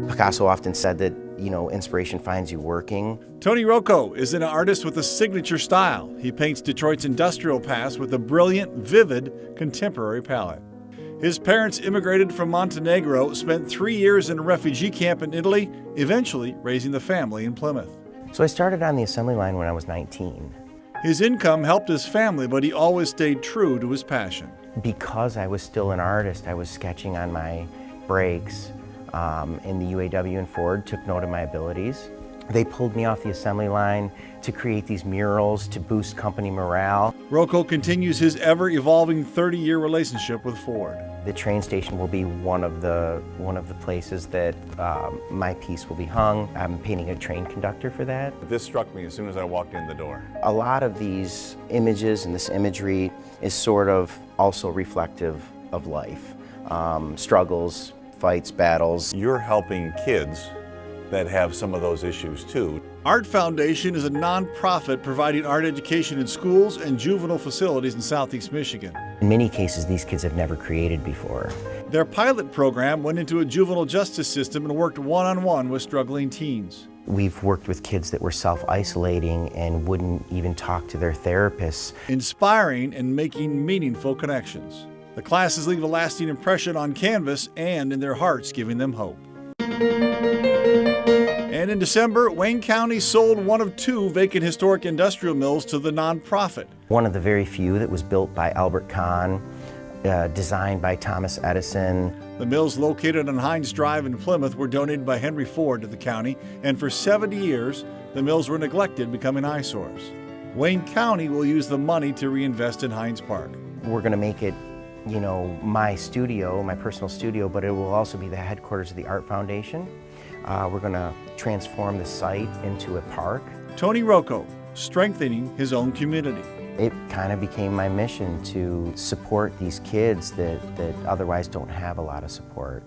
Picasso often said that, inspiration finds you working. Tony Rocco is an artist with a signature style. He paints Detroit's industrial past with a brilliant, vivid, contemporary palette. His parents immigrated from Montenegro, spent 3 years in a refugee camp in Italy, eventually raising the family in Plymouth. So I started on the assembly line when I was 19. His income helped his family, but he always stayed true to his passion. Because I was still an artist, I was sketching on my breaks in the UAW and Ford, took note of my abilities. They pulled me off the assembly line to create these murals to boost company morale. Rocco continues his ever-evolving 30-year relationship with Ford. The train station will be one of the places that my piece will be hung. I'm painting a train conductor for that. This struck me as soon as I walked in the door. A lot of these images and this imagery is sort of also reflective of life. Struggles, fights, battles. You're helping kids that have some of those issues too. Art Foundation is a nonprofit providing art education in schools and juvenile facilities in Southeast Michigan. In many cases, these kids have never created before. Their pilot program went into a juvenile justice system and worked one-on-one with struggling teens. We've worked with kids that were self-isolating and wouldn't even talk to their therapists. Inspiring and making meaningful connections. The classes leave a lasting impression on canvas and in their hearts, giving them hope. And in December, Wayne County sold one of 2 vacant historic industrial mills to the nonprofit. One of the very few that was built by Albert Kahn, designed by Thomas Edison. The mills located on Hines Drive in Plymouth were donated by Henry Ford to the county, and for 70 years, the mills were neglected, becoming eyesores. Wayne County will use the money to reinvest in Hines Park. We're going to make it, my studio, my personal studio, but it will also be the headquarters of the Art Foundation. We're going to transform the site into a park. Tony Rocco, strengthening his own community. It kind of became my mission to support these kids that otherwise don't have a lot of support.